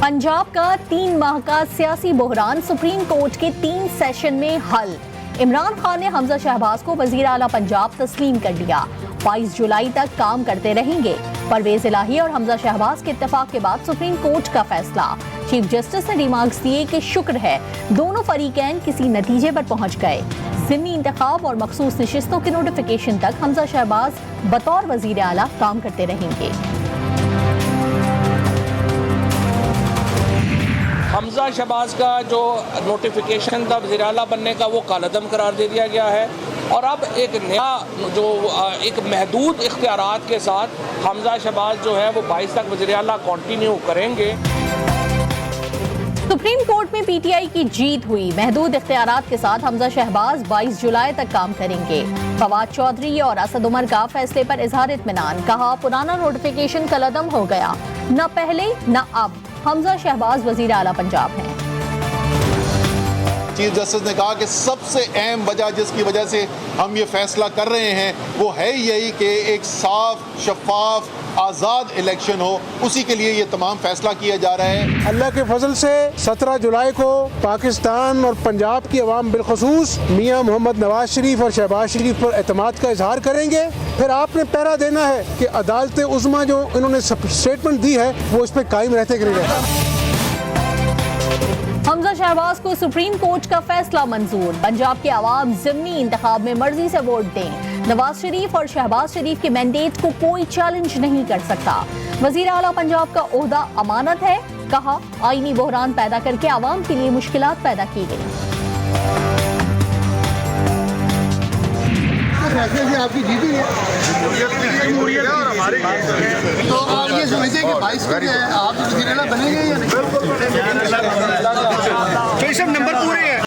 पंजाब का 3 माह का सियासी बहरान सुप्रीम कोर्ट के 3 सेशन में हल। इमरान खान ने हमजा शहबाज को वजीर आला पंजाब तस्लीम कर लिया। 22 जुलाई तक काम करते रहेंगे। परवेज इलाही और हमजा शहबाज के इत्तेफाक के बाद सुप्रीम कोर्ट का फैसला। चीफ जस्टिस ने रिमार्क्स दिए कि शुक्र है दोनों फरीकैन किसी नतीजे पर पहुंच गए। ज़िम्नी इंतखाब और मखसूस नशिस्तों के नोटिफिकेशन तक हमजा शहबाज बतौर वजीर आला काम करते रहेंगे। हमजा शहबाज का जो नोटिफिकेशन था वज़ीर आला बनने का वो कालअदम करार दे दिया गया है और अब एक नया जो एक महदूद इख्तियारात के साथ हमजा शहबाज जो है वो 22 तक वज़ीर आला कंटिन्यू करेंगे। सुप्रीम कोर्ट में पीटीआई की जीत हुई। महदूद इख्तियारात के साथ हमजा शहबाज 22 जुलाई तक काम करेंगे। फवाद चौधरी और असद उमर का फैसले पर इजहार इत्मीनान। कहा पुराना नोटिफिकेशन कलअदम हो गया, न पहले न अब हमजा शहबाज वजीर आला पंजाब हैं। चीफ जस्टिस ने कहा कि सबसे अहम वजह जिसकी वजह से हम ये फैसला कर रहे हैं वो है यही कि एक साफ, शफाफ, आज़ाद इलेक्शन हो, उसी के लिए ये तमाम फैसला किया जा रहा है। अल्लाह के फजल से 17 जुलाई को पाकिस्तान और पंजाब की अवाम बिलखसूस मियाँ मोहम्मद नवाज शरीफ और शहबाज शरीफ पर एतमाद का इजहार करेंगे। फिर आपने पहरा देना है कि अदालत उज़्मा जो इन्होंने स्टेटमेंट दी है वो इस पर कायम रहते कि नहीं रहता। हमजा शहबाज को सुप्रीम कोर्ट का फैसला मंजूर। पंजाब के अवाम ज़िम्नी इंतखाब में मर्जी से वोट दें। नवाज शरीफ और शहबाज शरीफ के मैंडेट को कोई चैलेंज नहीं कर सकता। वजीर आला पंजाब का ओहदा अमानत है। कहा आईनी बहरान पैदा करके अवाम के लिए मुश्किलात पैदा की गई। आपकी जीत हुई है तो आप ये समझते हैं कि 22 को आप वज़ीर आला बनेंगे या नहीं? तो सब नंबर पूरे हैं।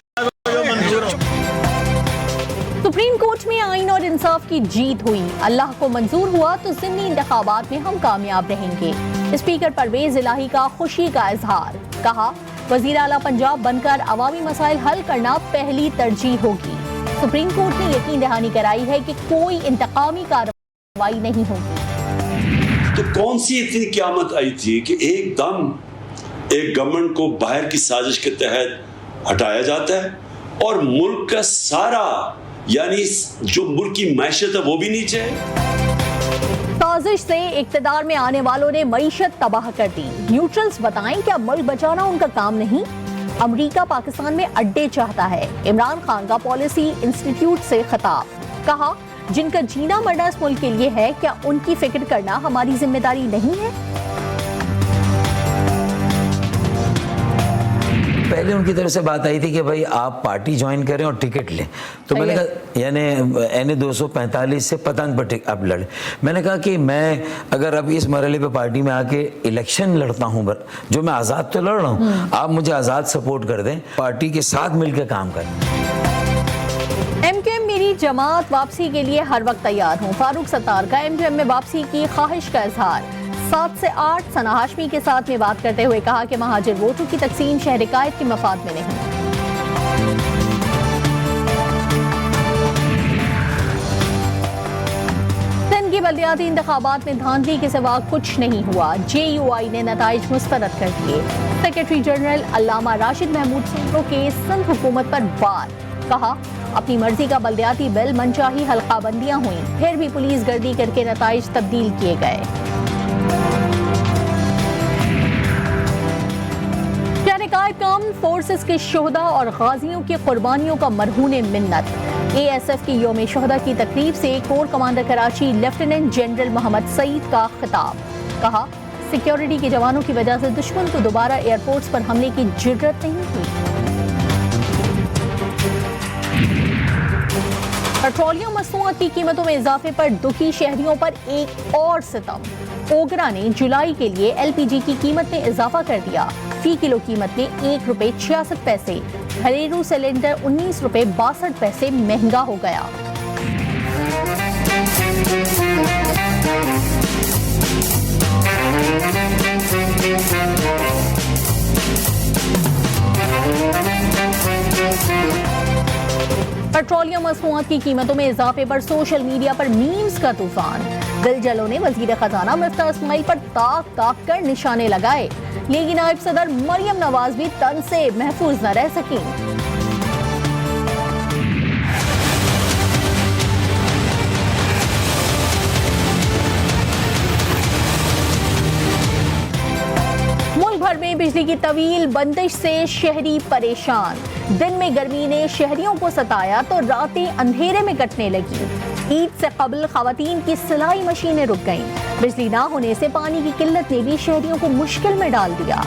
सुप्रीम कोर्ट में आइन और इंसाफ की जीत हुई। अल्लाह को मंजूर हुआ तो ज़िम्नी इंतखाबात में हम कामयाब रहेंगे। स्पीकर परवेज इलाही का खुशी का इजहार। कहा वज़ीर आला पंजाब बनकर अवामी मसाइल हल करना पहली तरजीह होगी। सुप्रीम कोर्ट ने यकीन दहानी कराई है कि कोई इंतकामी कार्रवाई नहीं होगी। तो कौन सी इतनी क़यामत आई थी कि एकदम एक गवर्नमेंट को बाहर की साजिश के तहत हटाया जाता है और मुल्क का सारा यानी जो मुल्क की मैशत है वो भी नीचे है। साजिश से इक्तदार में आने वालों ने मईशत तबाह कर दी। न्यूट्रल्स बताएं क्या मुल्क बचाना उनका काम नहीं? अमेरिका पाकिस्तान में अड्डे चाहता है। इमरान खान का पॉलिसी इंस्टीट्यूट से खिताब। कहा जिनका जीना मरना इस मुल्क के लिए है, क्या उनकी फिक्र करना हमारी जिम्मेदारी नहीं है? पहले उनकी तरफ से बात आई थी कि भाई आप पार्टी ज्वाइन करें और टिकट लें, तो मैंने कहा यानी NA 245 से पतंग पर आप लड़े। मैंने कहा कि मैं अगर अब इस मरहले पे पार्टी में आके इलेक्शन लड़ता हूं, जो मैं आज़ाद तो लड़ रहा हूं, आप मुझे आज़ाद सपोर्ट कर दें, पार्टी के साथ मिलकर काम करें। MQM मेरी जमात वापसी के लिए हर वक्त तैयार हूँ। फारूक सत्तार का MQM में वापसी की ख्वाहिश का इजहार। 7 से 8 सना हाशमी के साथ में बात करते हुए कहा कि महाजिर वोटों की तकसीम शहर कायद के मफाद में नहीं। सिंध की बल्दियाती इंतखाबात में धांधली के सिवा कुछ नहीं हुआ। JUI ने नताइज मुस्तरद कर दिए। सेक्रेटरी जनरल अल्लामा राशिद महमूद सुंदरो के सिंध हुकूमत पर वार। कहा अपनी मर्जी का बल्दियाती बिल मनचाही हल्काबंदियां हुई, फिर भी पुलिस गर्दी करके नताइज तब्दील किए गए। कम फोर्सेस के शोहदा और गाजियों की कुर्बानियों का मरहूने मिन्नत। ASF की योम शोहदा की तकरीब से core commander Karachi lieutenant general Muhammad Saeed का खिताब। कहा सिक्योरिटी के जवानों की वजह से दुश्मन को दोबारा एयरपोर्ट्स पर हमले की जुर्रत नहीं हुई। पेट्रोलियम मसनूआत की कीमतों में इजाफे पर दुखी शहरियों पर एक और सितम। ओगरा ने जुलाई के लिए LPG की कीमत में इजाफा कर दिया। फी किलो कीमत में ₹1.66। घरेलू सिलेंडर ₹19.62 महंगा हो गया। पेट्रोलियम मसनूआत की कीमतों में इजाफे पर सोशल मीडिया पर मीम्स का तूफान। दिल जलों ने वजीर खजाना मिफ्ता इस्माइल पर ताक ताक कर निशाने लगाए। लीगी नायब सदर मरियम नवाज भी तन से महफूज न रह सकी। मुल्क भर में बिजली की तवील बंदिश से शहरी परेशान। दिन में गर्मी ने शहरियों को सताया तो रातें अंधेरे में कटने लगी। ईद से कबल खवातीन की सिलाई मशीनें रुक गईं। बिजली ना होने से पानी की किल्लत ने भी शहरियों को मुश्किल में डाल दिया।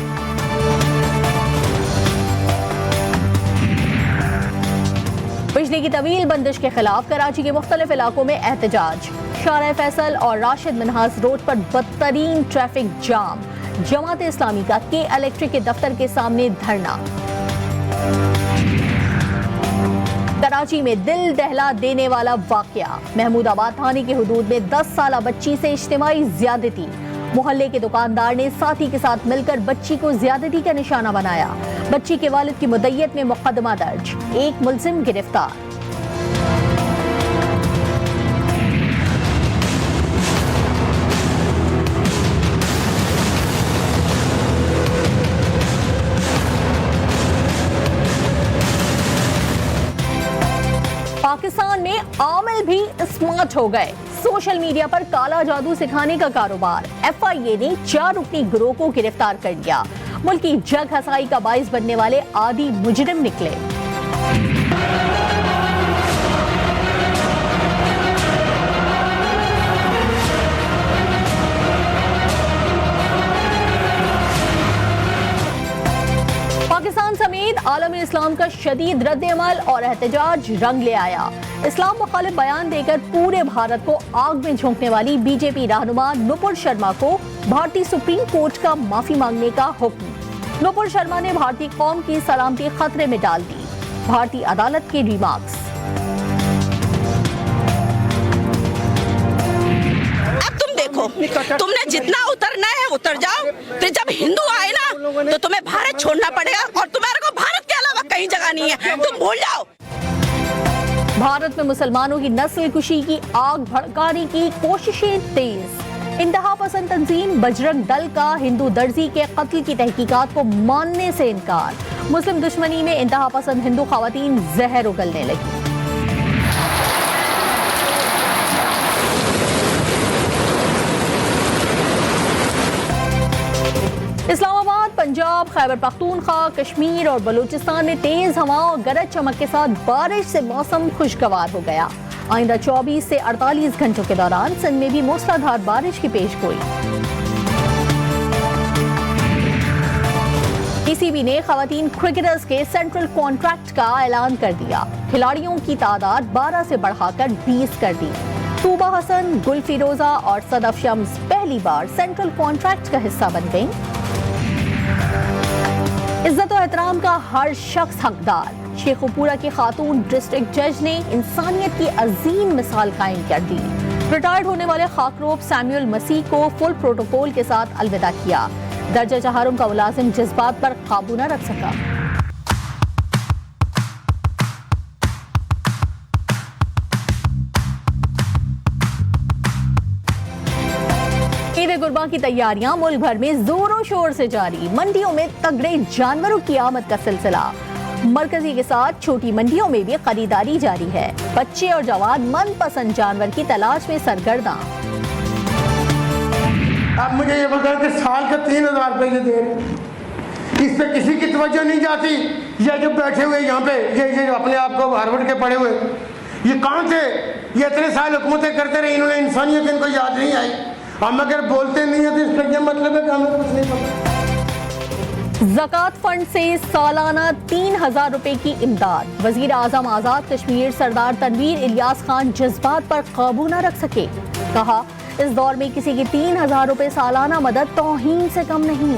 बिजली की तवील बंदिश के खिलाफ कराची के मुख्तलिफ इलाकों में एहतजाज। शारा फैसल और राशिद मिन्हाज रोड पर बदतरीन ट्रैफिक जाम। जमात इस्लामी का के इलेक्ट्रिक के दफ्तर के सामने धरना। कराची में दिल दहला देने वाला वाकया। महमूदाबाद थाने के हुदूद में 10 साला बच्ची से इज्तिमाई ज्यादती। मोहल्ले के दुकानदार ने साथी के साथ मिलकर बच्ची को ज्यादती का निशाना बनाया। बच्ची के वालिद की मुद्दयत में मुकदमा दर्ज। एक मुलजिम गिरफ्तार। पाकिस्तान में आमिल भी स्मार्ट हो गए। सोशल मीडिया पर काला जादू सिखाने का कारोबार। FIA ने 4 रुकनी गिरोह को गिरफ्तार कर लिया। मुल्क की जग हसाई का बाइस बनने वाले आदि मुजरिम निकले। पाकिस्तान समेत आलम इस्लाम का शदीद रद्द-ए-अमल और एहतजाज रंग ले आया। इस्लाम मुखालिफ बयान देकर पूरे भारत को आग में झोंकने वाली बीजेपी रहनुमा नुपुर शर्मा को भारतीय सुप्रीम कोर्ट का माफी मांगने का हुक्म। नुपुर शर्मा ने भारतीय कौम की सलामती खतरे में डाल दी। भारतीय अदालत के रिमार्क्स। अब तुम देखो, तुमने जितना उतरना है उतर जाओ, फिर जब हिंदू आए ना तो तुम्हें भारत छोड़ना पड़ेगा और तुम्हारे को भारत के अलावा कहीं जगह नहीं है, तुम भूल जाओ। भारत में मुसलमानों की नस्ल कुशी की आग भड़काने की कोशिशें तेज। इंतहा पसंद तंजीम बजरंग दल का हिंदू दर्जी के कत्ल की तहकीकात को मानने से इनकार। मुस्लिम दुश्मनी में इंतहा पसंद हिंदू खवातीन जहर उगलने लगी। इस्लामाबाद, पंजाब, खैबर पख्तूनख्वा, कश्मीर और बलूचिस्तान में तेज हवाओं और गरज चमक के साथ बारिश से मौसम खुशगवार हो गया। आइंदा 24 से 48 घंटों के दौरान सिंध में भी मूसलाधार बारिश की पेशगोई। PCB ने खवातीन क्रिकेटर्स के सेंट्रल कॉन्ट्रैक्ट का ऐलान कर दिया। खिलाड़ियों की तादाद 12 से बढ़ाकर 20 कर दी। तूबा हसन, गुल फिरोजा और सदफ शम्स पहली बार सेंट्रल कॉन्ट्रैक्ट का हिस्सा बन गईं। इज्जत और एहतराम का हर शख्स हकदार। शेखुपुरा की खातून डिस्ट्रिक्ट जज ने इंसानियत की अजीम मिसाल कायम कर दी। रिटायर्ड होने वाले खाकरोब सैमुअल मसीह को फुल प्रोटोकॉल के साथ अलविदा किया। दर्जा चहारुम का मुलाजिम जज्बात पर काबू न रख सका। ईद गुरबा की तैयारियां मुल्क भर में जोरों शोर से जारी। मंडियों में तगड़े जानवरों की आमद का सिलसिला। मरकजी के साथ छोटी मंडियों में भी खरीदारी जारी है। बच्चे और जवान मनपसंद जानवर की तलाश में सरगर्दा। आप मुझे ये बताएं कि साल का 3000 रुपये ये दे रहे हैं, इस पे किसी की तवज्जो नहीं जाती। ये जो बैठे हुए यहाँ पे ये अपने आप को हार्वर्ड के पढ़े हुए, ये कहाँ थे? ये इतने साल हुकूमतें करते रहे, इन्होंने इंसानियत इनको याद नहीं आई। हम अगर बोलते नहीं है तो इसका क्या मतलब है कि हमें कुछ नहीं पता। ज़कात फंड से सालाना 3000 रुपए की इमदाद। वजीर आजम आजाद कश्मीर सरदार तनवीर इलियास खान जज्बात पर काबू न रख सके। कहा, इस दौर में किसी की 3000 रुपए सालाना मदद तौहीन से कम नहीं।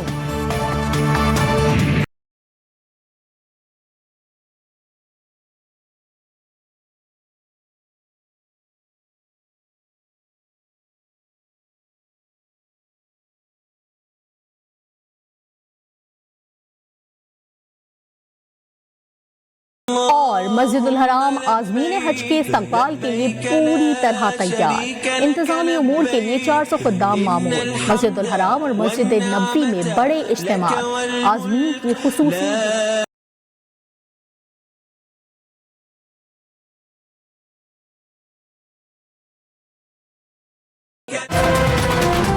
और मस्जिदुल हराम आज़मीन हज के इस्तकबाल के लिए पूरी तरह तैयार। इंतजामी उमूर के लिए 400 खुद्दाम मामूल। मस्जिदुल हराम और मस्जिद नबवी में बड़े इज्तिमा। आज़मीन की खुसूसी